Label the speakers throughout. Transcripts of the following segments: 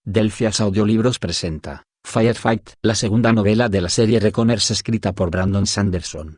Speaker 1: Delphias Audiolibros presenta Firefight, la segunda novela de la serie Reckoners escrita por Brandon Sanderson.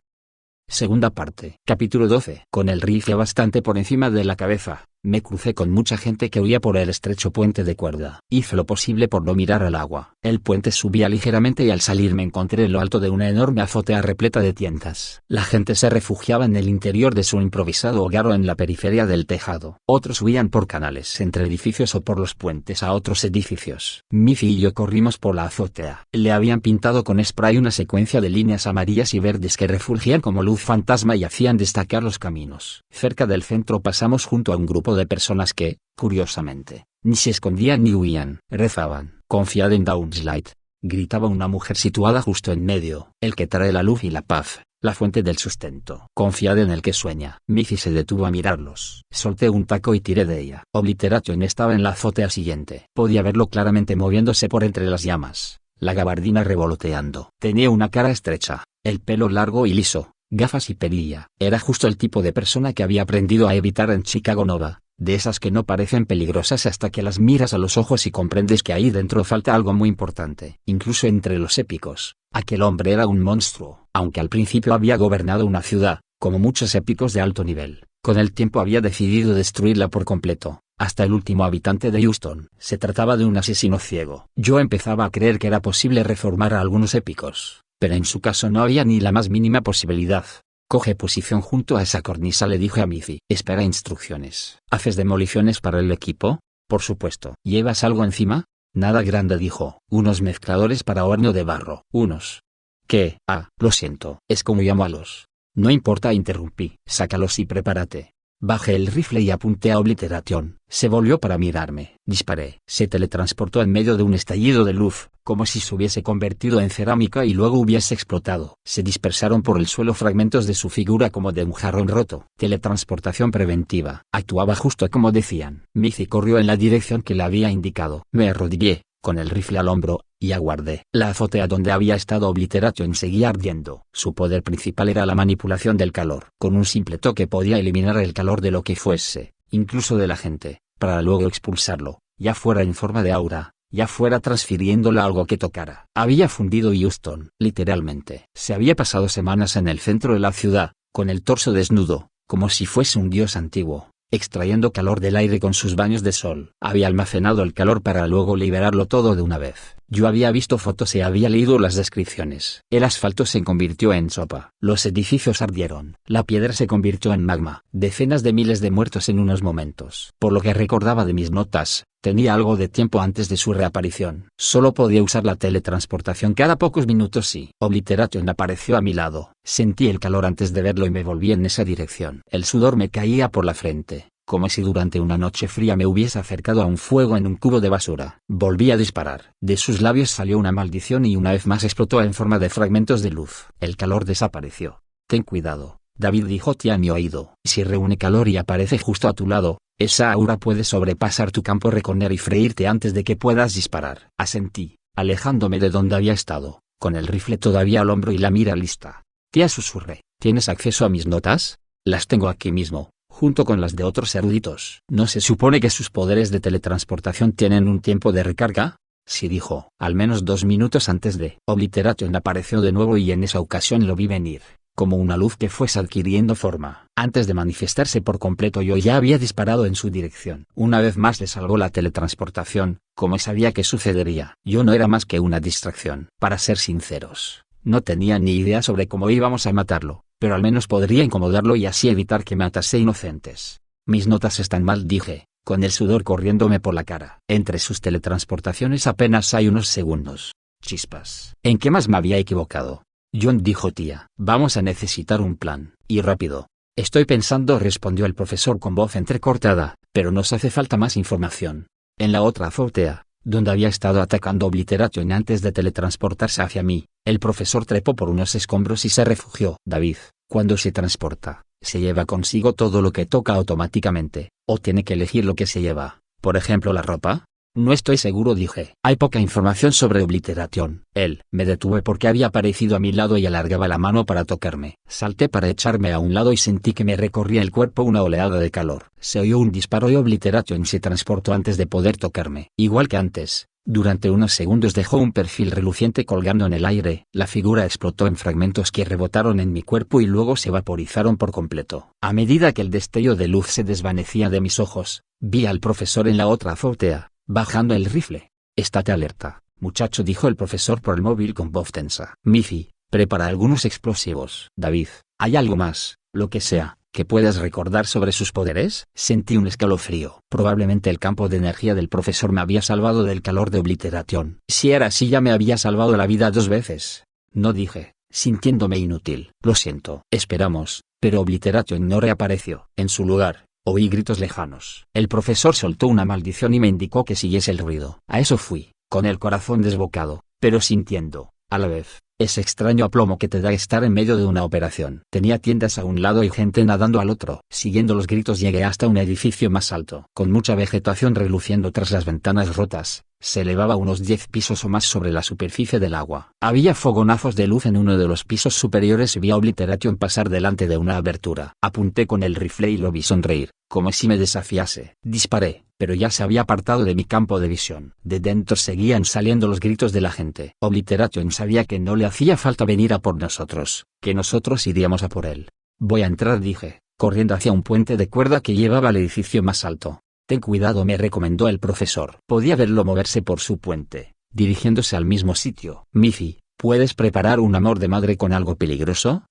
Speaker 1: Segunda parte. Capítulo 12. Con el rifle bastante por encima de la cabeza, me crucé con mucha gente que huía por el estrecho puente de cuerda. Hice lo posible por no mirar al agua. El puente subía ligeramente y al salir me encontré en lo alto de una enorme azotea repleta de tiendas. La gente se refugiaba en el interior de su improvisado hogar o en la periferia del tejado. Otros huían por canales entre edificios o por los puentes a otros edificios. Miffy y yo corrimos por la azotea. Le habían pintado con spray una secuencia de líneas amarillas y verdes que refulgían como luz fantasma y hacían destacar los caminos. Cerca del centro pasamos junto a un grupo de personas que, curiosamente, ni se escondían ni huían. Rezaban. Confiad en Downslide, gritaba una mujer situada justo en medio. El que trae la luz y la paz, la fuente del sustento. Confiad en el que sueña. Miffy se detuvo a mirarlos. Solté un taco y tiré de ella. Obliteration estaba en la azotea siguiente. Podía verlo claramente moviéndose por entre las llamas, la gabardina revoloteando. Tenía una cara estrecha, el pelo largo y liso, gafas y perilla. Era justo el tipo de persona que había aprendido a evitar en Chicago Nova, de esas que no parecen peligrosas hasta que las miras a los ojos y comprendes que ahí dentro falta algo muy importante. Incluso entre los épicos, aquel hombre era un monstruo. Aunque al principio había gobernado una ciudad, como muchos épicos de alto nivel, con el tiempo había decidido destruirla por completo, hasta el último habitante de Houston. Se trataba de un asesino ciego. Yo empezaba a creer que era posible reformar a algunos épicos, pero en su caso no había ni la más mínima posibilidad. Coge posición junto a esa cornisa, le dije a Miffy. Espera instrucciones. ¿Haces demoliciones para el equipo? Por supuesto. ¿Llevas algo encima? Nada grande, dijo. Unos mezcladores para horno de barro. ¿Unos? ¿Qué? Ah, lo siento. Es como llamo a los. No importa, interrumpí. Sácalos y prepárate. Bajé el rifle y apunté a Obliteration. Se volvió para mirarme. Disparé. Se teletransportó en medio de un estallido de luz, como si se hubiese convertido en cerámica y luego hubiese explotado. Se dispersaron por el suelo fragmentos de su figura como de un jarrón roto. Teletransportación preventiva. Actuaba justo como decían. Miffy corrió en la dirección que le había indicado. Me arrodillé, con el rifle al hombro, y aguardé. La azotea donde había estado Obliteration seguía ardiendo. Su poder principal era la manipulación del calor. Con un simple toque podía eliminar el calor de lo que fuese, incluso de la gente, para luego expulsarlo, ya fuera en forma de aura, ya fuera transfiriéndolo a algo que tocara. Había fundido Houston, literalmente. Se había pasado semanas en el centro de la ciudad, con el torso desnudo, como si fuese un dios antiguo, extrayendo calor del aire con sus baños de sol. Había almacenado el calor para luego liberarlo todo de una vez. Yo había visto fotos y había leído las descripciones. El asfalto se convirtió en sopa. Los edificios ardieron. La piedra se convirtió en magma. Decenas de miles de muertos en unos momentos. Por lo que recordaba de mis notas, tenía algo de tiempo antes de su reaparición. Solo podía usar la teletransportación cada pocos minutos y Obliteration apareció a mi lado. Sentí el calor antes de verlo y me volví en esa dirección. El sudor me caía por la frente, como si durante una noche fría me hubiese acercado a un fuego en un cubo de basura. Volví a disparar. De sus labios salió una maldición y una vez más explotó en forma de fragmentos de luz. El calor desapareció. Ten cuidado, David, dijo Tia a mi oído. Si reúne calor y aparece justo a tu lado, esa aura puede sobrepasar tu campo Reckoner y freírte antes de que puedas disparar. Asentí, alejándome de donde había estado, con el rifle todavía al hombro y la mira lista. Tia, susurré. ¿Tienes acceso a mis notas? Las tengo aquí mismo, junto con las de otros eruditos. ¿No se supone que sus poderes de teletransportación tienen un tiempo de recarga? Sí, dijo. Al menos 2 minutos antes de. Obliteration apareció de nuevo y en esa ocasión lo vi venir, como una luz que fuese adquiriendo forma. Antes de manifestarse por completo yo ya había disparado en su dirección. Una vez más le salvó la teletransportación, como sabía que sucedería. Yo no era más que una distracción. Para ser sinceros, no tenía ni idea sobre cómo íbamos a matarlo, pero al menos podría incomodarlo y así evitar que matase inocentes. Mis notas están mal, dije, con el sudor corriéndome por la cara. Entre sus teletransportaciones apenas hay unos segundos. Chispas. ¿En qué más me había equivocado? John, dijo Tia. Vamos a necesitar un plan, y rápido. Estoy pensando, respondió el profesor con voz entrecortada, pero nos hace falta más información. En la otra azotea, donde había estado atacando Obliteration antes de teletransportarse hacia mí, el profesor trepó por unos escombros y se refugió. David, cuando se transporta, ¿se lleva consigo todo lo que toca automáticamente, o tiene que elegir lo que se lleva, por ejemplo la ropa? No estoy seguro, dije. Hay poca información sobre Obliteration. Él. Me detuve porque había aparecido a mi lado y alargaba la mano para tocarme. Salté para echarme a un lado y sentí que me recorría el cuerpo una oleada de calor. Se oyó un disparo y Obliteration se transportó antes de poder tocarme. Igual que antes, Durante unos segundos dejó un perfil reluciente colgando en el aire, la figura explotó en fragmentos que rebotaron en mi cuerpo y luego se vaporizaron por completo. A medida que el destello de luz se desvanecía de mis ojos, vi al profesor en la otra azotea, bajando el rifle. «Estate alerta, muchacho», dijo el profesor por el móvil con voz tensa. «Miffy, prepara algunos explosivos». «David, ¿hay algo más, lo que sea, que puedas recordar sobre sus poderes?» Sentí un escalofrío. Probablemente el campo de energía del profesor me había salvado del calor de Obliteration. Si era así, ya me había salvado la vida 2 veces. No dije, sintiéndome inútil. «Lo siento». Esperamos, pero Obliteration no reapareció. En su lugar, oí gritos lejanos. El profesor soltó una maldición y me indicó que siguiese el ruido. A eso fui, con el corazón desbocado, pero sintiendo, a la vez, ese extraño aplomo que te da estar en medio de una operación. Tenía tiendas a un lado y gente nadando al otro. Siguiendo los gritos llegué hasta un edificio más alto. Con mucha vegetación reluciendo tras las ventanas rotas, se elevaba unos 10 pisos o más sobre la superficie del agua. Había fogonazos de luz en uno de los pisos superiores y vi a Obliteration pasar delante de una abertura. Apunté con el rifle y lo vi sonreír, como si me desafiase. Disparé, pero ya se había apartado de mi campo de visión. De dentro seguían saliendo los gritos de la gente. Obliteration sabía que no le hacía falta venir a por nosotros, que nosotros iríamos a por él. «Voy a entrar», dije, corriendo hacia un puente de cuerda que llevaba al edificio más alto. «Ten cuidado», me recomendó el profesor. Podía verlo moverse por su puente, dirigiéndose al mismo sitio. «Miffy, ¿puedes preparar un amor de madre con algo peligroso?»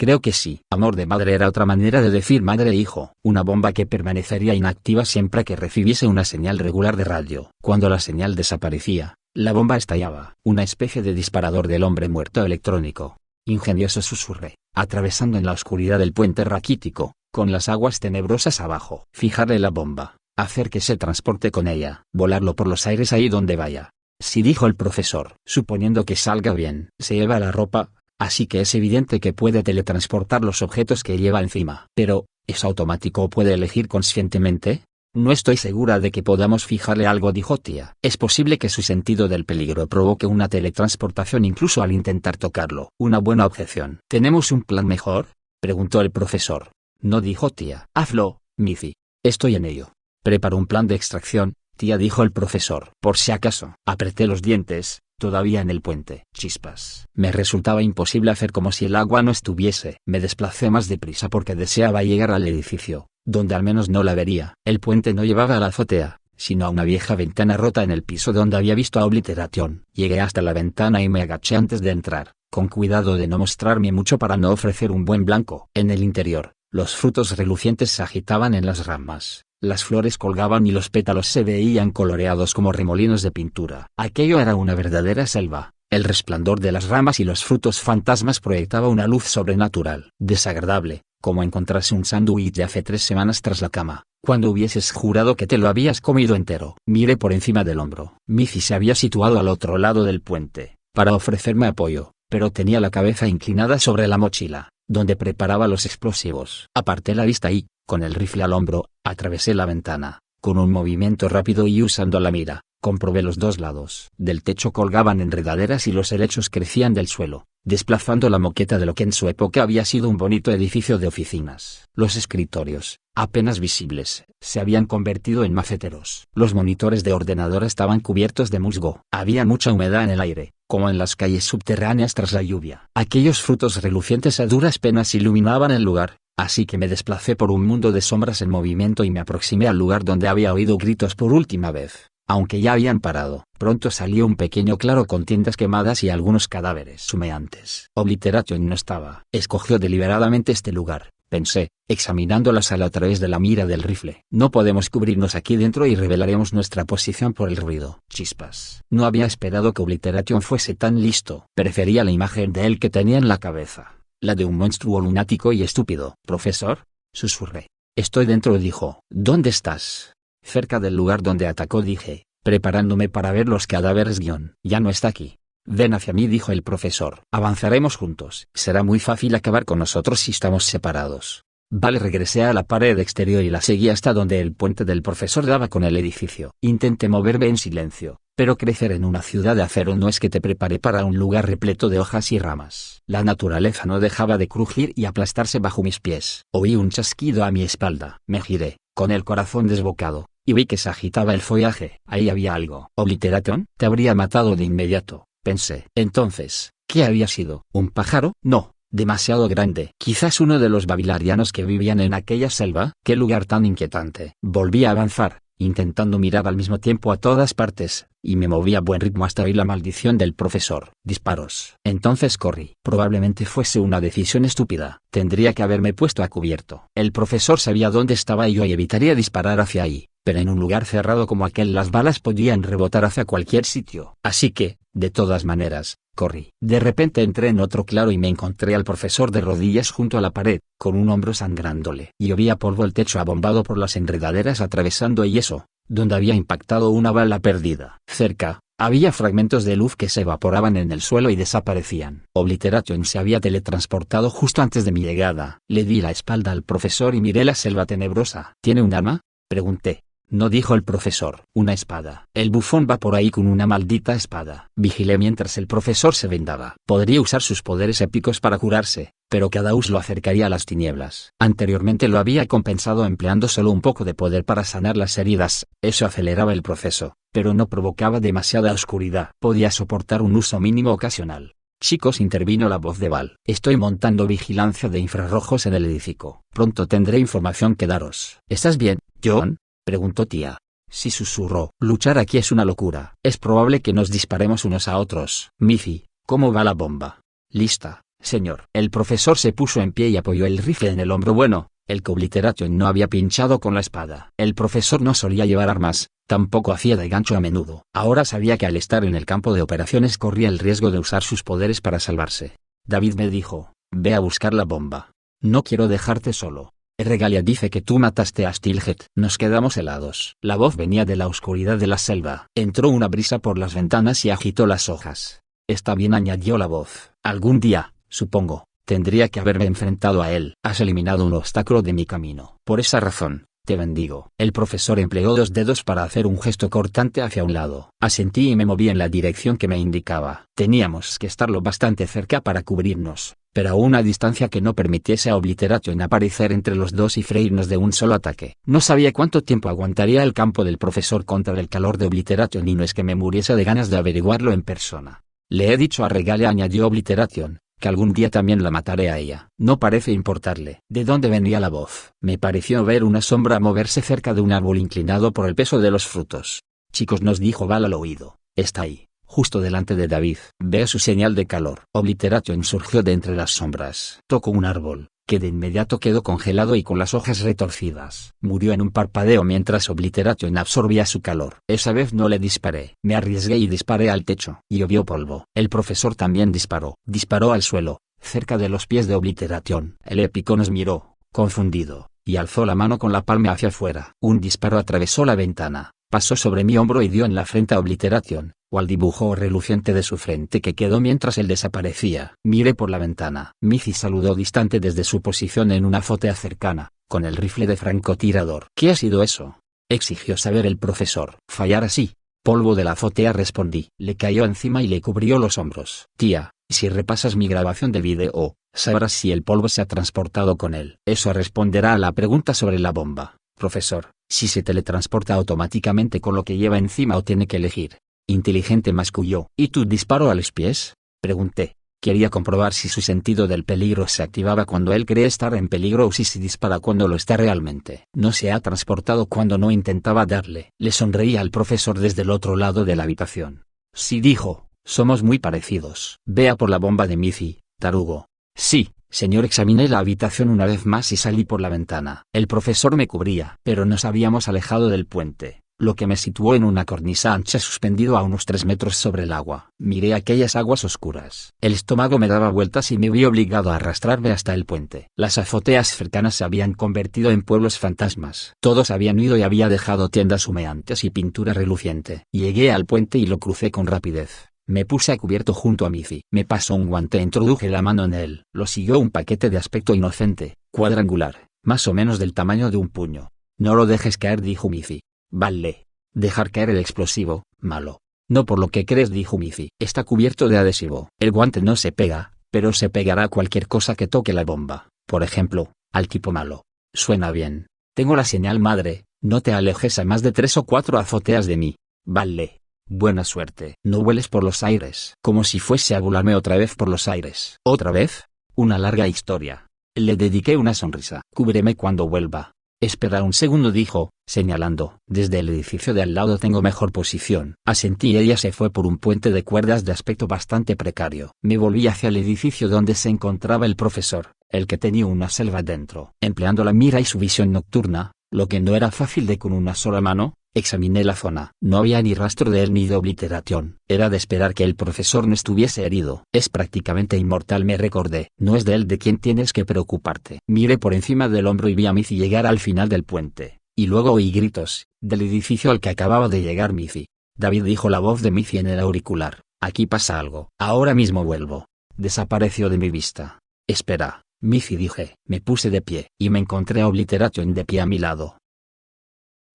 Speaker 1: Creo que sí. Amor de madre era otra manera de decir madre e hijo. Una bomba que permanecería inactiva siempre que recibiese una señal regular de radio. Cuando la señal desaparecía, la bomba estallaba. Una especie de disparador del hombre muerto electrónico. Ingenioso, susurré, atravesando en la oscuridad el puente raquítico, con las aguas tenebrosas abajo. Fijarle la bomba, hacer que se transporte con ella, volarlo por los aires ahí donde vaya. Sí, dijo el profesor. Suponiendo que salga bien. Se lleva la ropa, así que es evidente que puede teletransportar los objetos que lleva encima. Pero, ¿es automático o puede elegir conscientemente? No estoy segura de que podamos fijarle algo, dijo Tia. Es posible que su sentido del peligro provoque una teletransportación incluso al intentar tocarlo. Una buena objeción. ¿Tenemos un plan mejor?, preguntó el profesor. No, dijo Tia. Hazlo, Miffy. Estoy en ello. Preparo un plan de extracción, Tia, dijo el profesor. Por si acaso. Apreté los dientes. Todavía en el puente. Chispas. Me resultaba imposible hacer como si el agua no estuviese. Me desplacé más deprisa porque deseaba llegar al edificio, donde al menos no la vería. El puente no llevaba a la azotea, sino a una vieja ventana rota en el piso donde había visto a Obliteration. Llegué hasta la ventana y me agaché antes de entrar, con cuidado de no mostrarme mucho para no ofrecer un buen blanco. En el interior, los frutos relucientes se agitaban en las ramas. Las flores colgaban y los pétalos se veían coloreados como remolinos de pintura. Aquello era una verdadera selva. El resplandor de las ramas y los frutos fantasmas proyectaba una luz sobrenatural. Desagradable, como encontrarse un sándwich de hace 3 semanas tras la cama, cuando hubieses jurado que te lo habías comido entero. Miré por encima del hombro. Miffy se había situado al otro lado del puente, para ofrecerme apoyo, pero tenía la cabeza inclinada sobre la mochila, donde preparaba los explosivos. Aparté la vista y, con el rifle al hombro, atravesé la ventana. Con un movimiento rápido y usando la mira, comprobé los 2 lados. Del techo colgaban enredaderas y los helechos crecían del suelo, desplazando la moqueta de lo que en su época había sido un bonito edificio de oficinas. Los escritorios, apenas visibles, se habían convertido en maceteros. Los monitores de ordenador estaban cubiertos de musgo. Había mucha humedad en el aire, como en las calles subterráneas tras la lluvia. Aquellos frutos relucientes a duras penas iluminaban el lugar, así que me desplacé por un mundo de sombras en movimiento y me aproximé al lugar donde había oído gritos por última vez, aunque ya habían parado. Pronto salió un pequeño claro con tiendas quemadas y algunos cadáveres humeantes. Obliteration no estaba. Escogió deliberadamente este lugar, pensé, examinando la sala a través de la mira del rifle. No podemos cubrirnos aquí dentro y revelaremos nuestra posición por el ruido. Chispas. No había esperado que Obliteration fuese tan listo. Prefería la imagen de él que tenía en la cabeza, la de un monstruo lunático y estúpido. «Profesor», susurré. «Estoy dentro», dijo. «¿Dónde estás?» «Cerca del lugar donde atacó», dije, preparándome para ver los cadáveres. «Ya no está aquí. Ven hacia mí», dijo el profesor. «Avanzaremos juntos. Será muy fácil acabar con nosotros si estamos separados». Vale, regresé a la pared exterior y la seguí hasta donde el puente del profesor daba con el edificio. Intenté moverme en silencio, pero crecer en una ciudad de acero no es que te prepare para un lugar repleto de hojas y ramas. La naturaleza no dejaba de crujir y aplastarse bajo mis pies. Oí un chasquido a mi espalda. Me giré, con el corazón desbocado, y vi que se agitaba el follaje. Ahí había algo. ¿Obliteration? Te habría matado de inmediato, pensé. Entonces, ¿qué había sido? ¿Un pájaro? No. Demasiado grande. Quizás uno de los babilarianos que vivían en aquella selva. ¡Qué lugar tan inquietante! Volví a avanzar, intentando mirar al mismo tiempo a todas partes, y me moví a buen ritmo hasta oír la maldición del profesor. Disparos. Entonces corrí. Probablemente fuese una decisión estúpida. Tendría que haberme puesto a cubierto. El profesor sabía dónde estaba y yo evitaría disparar hacia ahí, pero en un lugar cerrado como aquel las balas podían rebotar hacia cualquier sitio. Así que, de todas maneras, corrí. De repente entré en otro claro y me encontré al profesor de rodillas junto a la pared, con un hombro sangrándole. Llovía polvo, el techo abombado por las enredaderas atravesando el yeso, donde había impactado una bala perdida. Cerca, había fragmentos de luz que se evaporaban en el suelo y desaparecían. Obliteration se había teletransportado justo antes de mi llegada. Le di la espalda al profesor y miré la selva tenebrosa. ¿Tiene un arma?, pregunté. No, dijo el profesor. Una espada. El bufón va por ahí con una maldita espada. Vigilé mientras el profesor se vendaba. Podría usar sus poderes épicos para curarse, pero cada uso lo acercaría a las tinieblas. Anteriormente lo había compensado empleando solo un poco de poder para sanar las heridas. Eso aceleraba el proceso, pero no provocaba demasiada oscuridad. Podía soportar un uso mínimo ocasional. Chicos, intervino la voz de Val. Estoy montando vigilancia de infrarrojos en el edificio. Pronto tendré información que daros. ¿Estás bien, John?, preguntó Tía. Sí, susurró. Luchar aquí es una locura. Es probable que nos disparemos unos a otros. Miffy, ¿cómo va la bomba? Lista, señor. El profesor se puso en pie y apoyó el rifle en el hombro. Bueno, el que Obliteration no había pinchado con la espada. El profesor no solía llevar armas, tampoco hacía de gancho a menudo. Ahora sabía que al estar en el campo de operaciones corría el riesgo de usar sus poderes para salvarse. David me dijo, ve a buscar la bomba. No quiero dejarte solo. Regalia dice que tú mataste a Steelhead. Nos quedamos helados. La voz venía de la oscuridad de la selva. Entró una brisa por las ventanas y agitó las hojas. Está bien, añadió la voz. Algún día, supongo, tendría que haberme enfrentado a él. Has eliminado un obstáculo de mi camino. Por esa razón, te bendigo. El profesor empleó 2 dedos para hacer un gesto cortante hacia un lado. Asentí y me moví en la dirección que me indicaba. Teníamos que estar lo bastante cerca para cubrirnos, pero a una distancia que no permitiese a Obliteration aparecer entre los dos y freírnos de un solo ataque. No sabía cuánto tiempo aguantaría el campo del profesor contra el calor de Obliteration y no es que me muriese de ganas de averiguarlo en persona. Le he dicho a Regalia, añadió Obliteration, que algún día también la mataré a ella. No parece importarle. ¿De dónde venía la voz? Me pareció ver una sombra moverse cerca de un árbol inclinado por el peso de los frutos. Chicos, nos dijo Val al oído. Está ahí, justo delante de David. Ve su señal de calor. Obliteration surgió de entre las sombras. Tocó un árbol, que de inmediato quedó congelado y con las hojas retorcidas. Murió en un parpadeo mientras Obliteration absorbía su calor. Esa vez no le disparé. Me arriesgué y disparé al techo. Llovió polvo. El profesor también disparó. Disparó al suelo, cerca de los pies de Obliteration. El épico nos miró, confundido, y alzó la mano con la palma hacia afuera. Un disparo atravesó la ventana, pasó sobre mi hombro y dio en la frente a Obliteration, o al dibujo reluciente de su frente que quedó mientras él desaparecía. Miré por la ventana. Miffy saludó distante desde su posición en una azotea cercana, con el rifle de francotirador. ¿Qué ha sido eso?, exigió saber el profesor. Fallar así. Polvo de la azotea, respondí. Le cayó encima y le cubrió los hombros. Tía, si repasas mi grabación del video, sabrás si el polvo se ha transportado con él. Eso responderá a la pregunta sobre la bomba. Profesor, si se teletransporta automáticamente con lo que lleva encima o tiene que elegir. Inteligente, masculló. ¿Y tu disparo a los pies?, pregunté. Quería comprobar si su sentido del peligro se activaba cuando él cree estar en peligro o si se dispara cuando lo está realmente. No se ha transportado cuando no intentaba darle. Le sonreía al profesor desde el otro lado de la habitación. Sí, dijo, somos muy parecidos. Vea por la bomba de Miffy, tarugo. Sí, señor. Examiné la habitación una vez más y salí por la ventana. El profesor me cubría, pero nos habíamos alejado del puente, lo que me situó en una cornisa ancha suspendido a unos 3 metros sobre el agua. Miré aquellas aguas oscuras. El estómago me daba vueltas y me vi obligado a arrastrarme hasta el puente. Las azoteas cercanas se habían convertido en pueblos fantasmas. Todos habían huido y había dejado tiendas humeantes y pintura reluciente. Llegué al puente y lo crucé con rapidez. Me puse a cubierto junto a Miffy. Me pasó un guante e introduje la mano en él. Lo siguió un paquete de aspecto inocente, cuadrangular, más o menos del tamaño de un puño. No lo dejes caer, dijo Miffy. Vale. Dejar caer el explosivo, malo. No por lo que crees, dijo Miffy. Está cubierto de adhesivo. El guante no se pega, pero se pegará a cualquier cosa que toque la bomba. Por ejemplo, al tipo malo. Suena bien. Tengo la señal madre, No te alejes a más de 3 o 4 azoteas de mí. Vale. Buena suerte. No vueles por los aires. Como si fuese a volarme otra vez por los aires. ¿Otra vez? Una larga historia. Le dediqué una sonrisa. Cúbreme cuando vuelva. Espera un segundo, dijo, señalando. Desde el edificio de al lado tengo mejor posición. Asentí y ella se fue por un puente de cuerdas de aspecto bastante precario. Me volví hacia el edificio donde se encontraba el profesor, el que tenía una selva dentro. Empleando la mira y su visión nocturna, lo que no era fácil de con una sola mano, examiné la zona. No había ni rastro de él ni de obliteración. Era de esperar que el profesor no estuviese herido. Es prácticamente inmortal, me recordé. No es de él de quien tienes que preocuparte. Miré por encima del hombro y vi a Missy llegar al final del puente. Y luego oí gritos, del edificio al que acababa de llegar Missy. David, dijo la voz de Missy en el auricular. Aquí pasa algo. Ahora mismo vuelvo. Desapareció de mi vista. Espera, Missy, dije. Me puse de pie, y me encontré a Obliteration de pie a mi lado.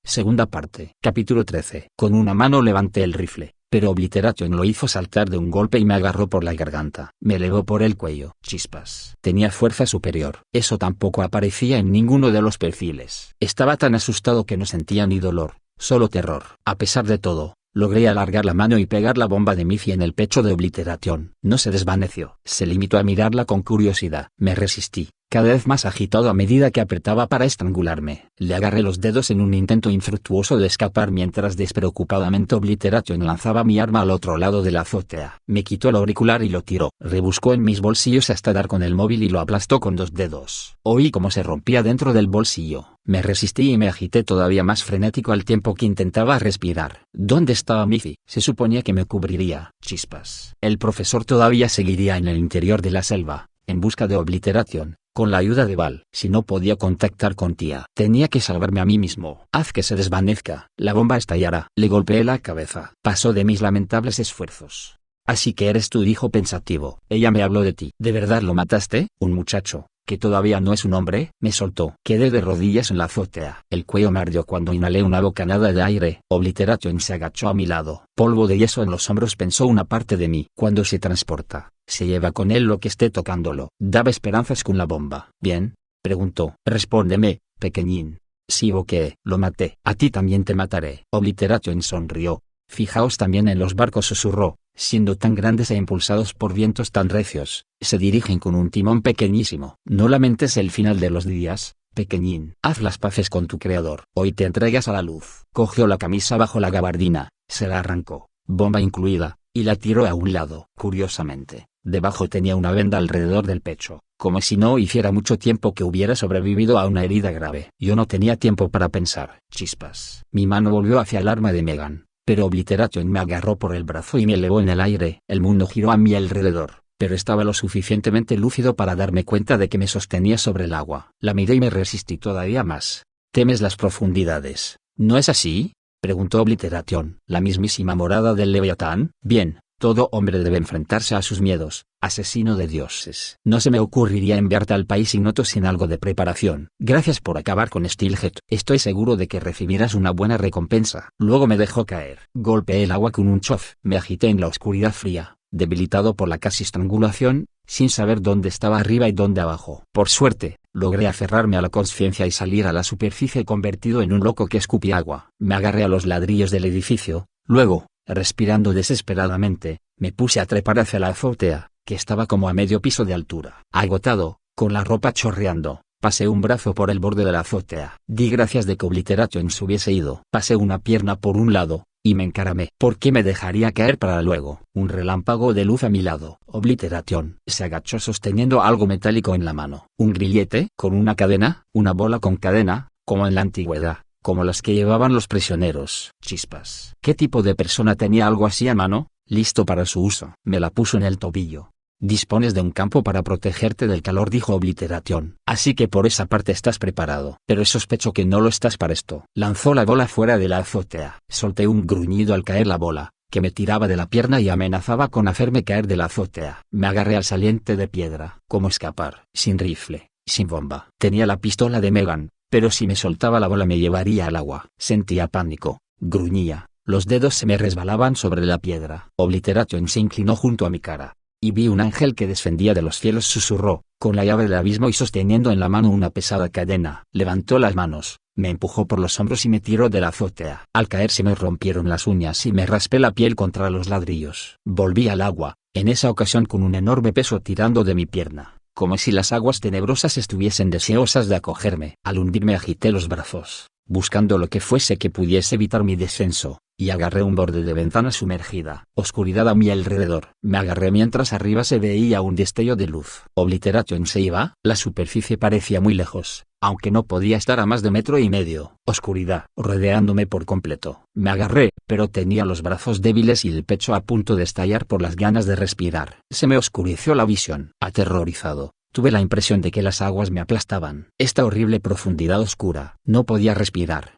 Speaker 1: Segunda parte. Capítulo 13. Con una mano levanté el rifle, pero Obliteration lo hizo saltar de un golpe y me agarró por la garganta. Me elevó por el cuello. Chispas. Tenía fuerza superior. Eso tampoco aparecía en ninguno de los perfiles. Estaba tan asustado que no sentía ni dolor, solo terror. A pesar de todo, logré alargar la mano y pegar la bomba de Missy en el pecho de Obliteration. No se desvaneció. Se limitó a mirarla con curiosidad. Me resistí, cada vez más agitado a medida que apretaba para estrangularme. Le agarré los dedos en un intento infructuoso de escapar mientras despreocupadamente Obliteration lanzaba mi arma al otro lado de la azotea. Me quitó el auricular y lo tiró. Rebuscó en mis bolsillos hasta dar con el móvil y lo aplastó con 2 dedos. Oí cómo se rompía dentro del bolsillo. Me resistí y me agité todavía más frenético al tiempo que intentaba respirar. ¿Dónde estaba Missy? Se suponía que me cubriría. Chispas. El profesor todavía seguiría en el interior de la selva, en busca de Obliteration, con la ayuda de Val. Si no podía contactar con Tía, tenía que salvarme a mí mismo. Haz que se desvanezca. La bomba estallará. Le golpeé la cabeza. Pasó de mis lamentables esfuerzos. Así que eres tú, dijo pensativo. Ella me habló de ti. ¿De verdad lo mataste? Un muchacho, que todavía no es un hombre. Me soltó. Quedé de rodillas en la azotea. El cuello me ardió cuando inhalé una bocanada de aire. Obliteration se agachó a mi lado. Polvo de yeso en los hombros, pensó una parte de mí. Cuando se transporta, se lleva con él lo que esté tocándolo. Daba esperanzas con la bomba. ¿Bien?, preguntó. Respóndeme, pequeñín. Sí, o qué. Lo maté. A ti también te mataré. Obliteration sonrió. Fijaos también en los barcos, susurró. Siendo tan grandes e impulsados por vientos tan recios, se dirigen con un timón pequeñísimo. No lamentes el final de los días, pequeñín. Haz las paces con tu creador. Hoy te entregas a la luz. Cogió la camisa bajo la gabardina, se la arrancó, bomba incluida, y la tiró a un lado. Curiosamente, debajo tenía una venda alrededor del pecho, como si no hiciera mucho tiempo que hubiera sobrevivido a una herida grave. Yo no tenía tiempo para pensar. Chispas. Mi mano volvió hacia el arma de Megan, pero Obliteration me agarró por el brazo y me elevó en el aire. El mundo giró a mi alrededor, pero estaba lo suficientemente lúcido para darme cuenta de que me sostenía sobre el agua. La miré y me resistí todavía más. ¿Temes las profundidades, no es así?, preguntó Obliteration. ¿La mismísima morada del Leviatán? Bien, todo hombre debe enfrentarse a sus miedos, asesino de dioses. No se me ocurriría enviarte al país ignoto sin algo de preparación. Gracias por acabar con Steelhead. Estoy seguro de que recibirás una buena recompensa. Luego me dejó caer. Golpeé el agua con un chof. Me agité en la oscuridad fría, debilitado por la casi estrangulación, sin saber dónde estaba arriba y dónde abajo. Por suerte, logré aferrarme a la conciencia y salir a la superficie convertido en un loco que escupía agua. Me agarré a los ladrillos del edificio. Luego, respirando desesperadamente, me puse a trepar hacia la azotea, que estaba como a medio piso de altura. Agotado, con la ropa chorreando, pasé un brazo por el borde de la azotea. Di gracias de que Obliteration se hubiese ido. Pasé una pierna por un lado, y me encaramé. ¿Por qué me dejaría caer para luego? Un relámpago de luz a mi lado. Obliteration se agachó sosteniendo algo metálico en la mano. ¿Un grillete? ¿Con una cadena? ¿Una bola con cadena, como en la antigüedad, como las que llevaban los prisioneros? Chispas. ¿Qué tipo de persona tenía algo así a mano, listo para su uso? Me la puso en el tobillo. Dispones de un campo para protegerte del calor, dijo Obliteration. Así que por esa parte estás preparado. Pero sospecho que no lo estás para esto. Lanzó la bola fuera de la azotea. Solté un gruñido al caer la bola, que me tiraba de la pierna y amenazaba con hacerme caer de la azotea. Me agarré al saliente de piedra. ¿Cómo escapar? Sin rifle, sin bomba. Tenía la pistola de Megan, pero si me soltaba la bola me llevaría al agua. Sentía pánico. Gruñía. Los dedos se me resbalaban sobre la piedra. Obliteration se inclinó junto a mi cara, y vi un ángel que descendía de los cielos, susurró, con la llave del abismo y sosteniendo en la mano una pesada cadena. Levantó las manos, me empujó por los hombros y me tiró de la azotea. Al caer se me rompieron las uñas y me raspé la piel contra los ladrillos. Volví al agua, en esa ocasión con un enorme peso tirando de mi pierna, como si las aguas tenebrosas estuviesen deseosas de acogerme. Al hundirme agité los brazos, buscando lo que fuese que pudiese evitar mi descenso, y agarré un borde de ventana sumergida. Oscuridad a mi alrededor. Me agarré mientras arriba se veía un destello de luz. Obliteration se iba. La superficie parecía muy lejos, aunque no podía estar a más de 1,5 metros. Oscuridad, rodeándome por completo. Me agarré, pero tenía los brazos débiles y el pecho a punto de estallar por las ganas de respirar. Se me oscureció la visión. Aterrorizado, tuve la impresión de que las aguas me aplastaban. Esta horrible profundidad oscura. No podía respirar.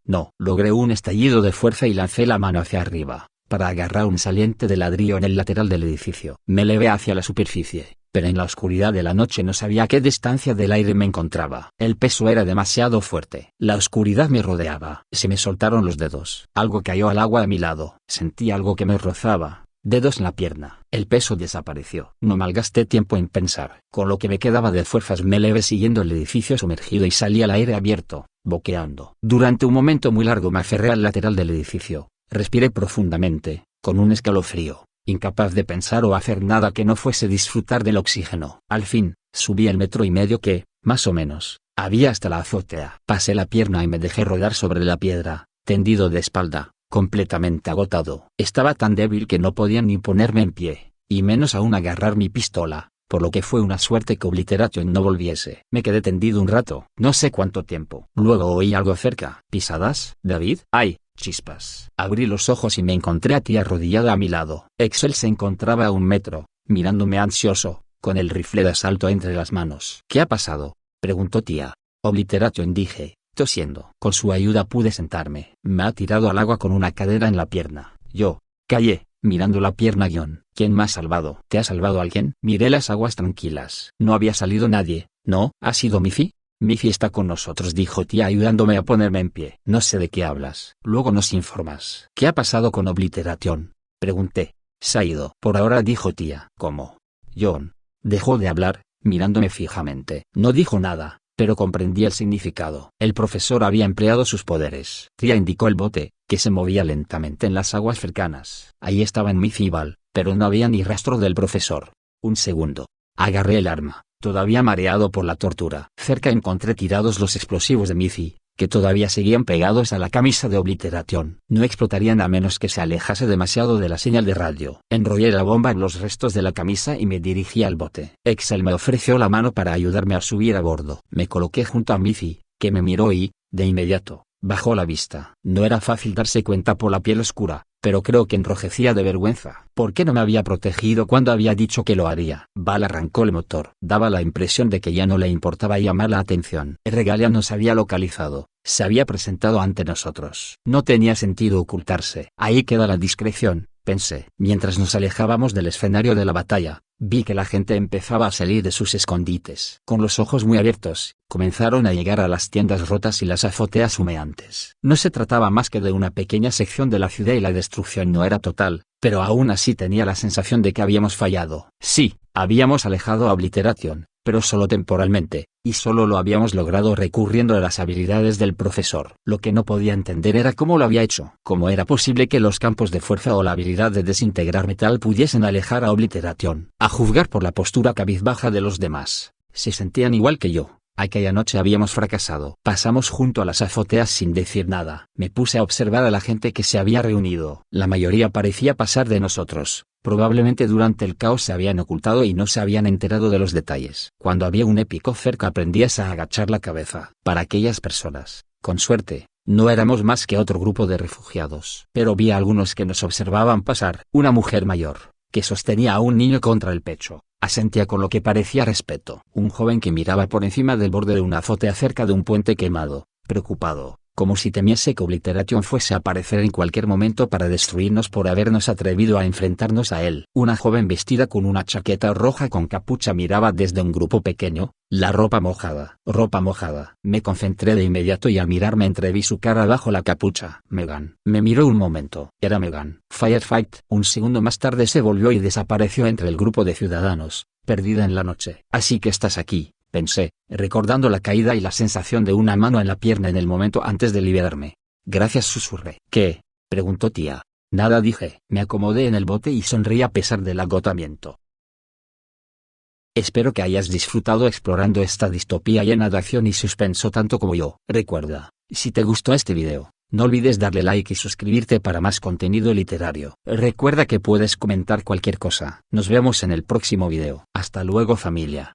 Speaker 1: No, logré un estallido de fuerza y lancé la mano hacia arriba, para agarrar un saliente de ladrillo en el lateral del edificio. Me elevé hacia la superficie, pero en la oscuridad de la noche no sabía a qué distancia del aire me encontraba. El peso era demasiado fuerte. La oscuridad me rodeaba. Se me soltaron los dedos. Algo cayó al agua a mi lado. Sentí algo que me rozaba. Dedos en la pierna. El peso desapareció. No malgasté tiempo en pensar. Con lo que me quedaba de fuerzas me elevé siguiendo el edificio sumergido y salí al aire abierto, boqueando. Durante un momento muy largo me aferré al lateral del edificio. Respiré profundamente, con un escalofrío, incapaz de pensar o hacer nada que no fuese disfrutar del oxígeno. Al fin, subí el 1,5 metros que, más o menos, había hasta la azotea. Pasé la pierna y me dejé rodar sobre la piedra, tendido de espalda, completamente agotado. Estaba tan débil que no podía ni ponerme en pie, y menos aún agarrar mi pistola, por lo que fue una suerte que Obliteration no volviese. Me quedé tendido un rato, no sé cuánto tiempo. Luego oí algo cerca. ¿Pisadas, David? ¡Ay! Chispas. Abrí los ojos y me encontré a Tia arrodillada a mi lado. Excel se encontraba a 1 metro, mirándome ansioso, con el rifle de asalto entre las manos. ¿Qué ha pasado?, preguntó Tia. Obliteration, dije, tosiendo. Con su ayuda pude sentarme. Me ha tirado al agua con una cadera en la pierna. Yo callé, mirando la pierna. ¿Quién me ha salvado? ¿Te ha salvado alguien? Miré las aguas tranquilas. No había salido nadie. ¿No? ¿Ha sido Miffy? Miffy está con nosotros, dijo Tia ayudándome a ponerme en pie. No sé de qué hablas. Luego nos informas. ¿Qué ha pasado con Obliteration?, pregunté. Se ha ido. Por ahora, dijo Tia. ¿Cómo? John dejó de hablar, mirándome fijamente. No dijo nada, pero comprendí el significado. El profesor había empleado sus poderes. Tia indicó el bote, que se movía lentamente en las aguas cercanas. Ahí estaban Miffy y Val, pero no había ni rastro del profesor. Un segundo. Agarré el arma, todavía mareado por la tortura. Cerca encontré tirados los explosivos de Miffy, que todavía seguían pegados a la camisa de Obliteration. No explotarían a menos que se alejase demasiado de la señal de radio. Enrollé la bomba en los restos de la camisa y me dirigí al bote. Excel me ofreció la mano para ayudarme a subir a bordo. Me coloqué junto a Miffy, que me miró y, de inmediato, bajó la vista. No era fácil darse cuenta por la piel oscura, pero creo que enrojecía de vergüenza. ¿Por qué no me había protegido cuando había dicho que lo haría? Val arrancó el motor. Daba la impresión de que ya no le importaba llamar la atención. El Regalia nos había localizado. Se había presentado ante nosotros. No tenía sentido ocultarse. Ahí queda la discreción, pensé. Mientras nos alejábamos del escenario de la batalla, vi que la gente empezaba a salir de sus escondites. Con los ojos muy abiertos, comenzaron a llegar a las tiendas rotas y las azoteas humeantes. No se trataba más que de una pequeña sección de la ciudad y la destrucción no era total, pero aún así tenía la sensación de que habíamos fallado. Sí, habíamos alejado a Obliteration, pero solo temporalmente, y solo lo habíamos logrado recurriendo a las habilidades del profesor. Lo que no podía entender era cómo lo había hecho. ¿Cómo era posible que los campos de fuerza o la habilidad de desintegrar metal pudiesen alejar a Obliteration? A juzgar por la postura cabizbaja de los demás, se sentían igual que yo. Aquella noche habíamos fracasado. Pasamos junto a las azoteas sin decir nada. Me puse a observar a la gente que se había reunido. La mayoría parecía pasar de nosotros. Probablemente durante el caos se habían ocultado y no se habían enterado de los detalles. Cuando había un épico cerca aprendías a agachar la cabeza. Para aquellas personas, con suerte, no éramos más que otro grupo de refugiados. Pero vi a algunos que nos observaban pasar. Una mujer mayor, que sostenía a un niño contra el pecho, asentía con lo que parecía respeto. Un joven que miraba por encima del borde de una azotea cerca de un puente quemado, preocupado, como si temiese que Obliteration fuese a aparecer en cualquier momento para destruirnos por habernos atrevido a enfrentarnos a él. Una joven vestida con una chaqueta roja con capucha miraba desde un grupo pequeño, la ropa mojada. Ropa mojada. Me concentré de inmediato y al mirarme entreví su cara bajo la capucha. Megan. Me miró un momento. Era Megan. Firefight. Un segundo más tarde se volvió y desapareció entre el grupo de ciudadanos, perdida en la noche. Así que estás aquí, pensé, recordando la caída y la sensación de una mano en la pierna en el momento antes de liberarme. Gracias, susurré. ¿Qué? Preguntó tía. Nada, dije. Me acomodé en el bote y sonreí a pesar del agotamiento. Espero que hayas disfrutado explorando esta distopía llena de acción y suspenso tanto como yo. Recuerda, si te gustó este video, no olvides darle like y suscribirte para más contenido literario. Recuerda que puedes comentar cualquier cosa. Nos vemos en el próximo video. Hasta luego, familia.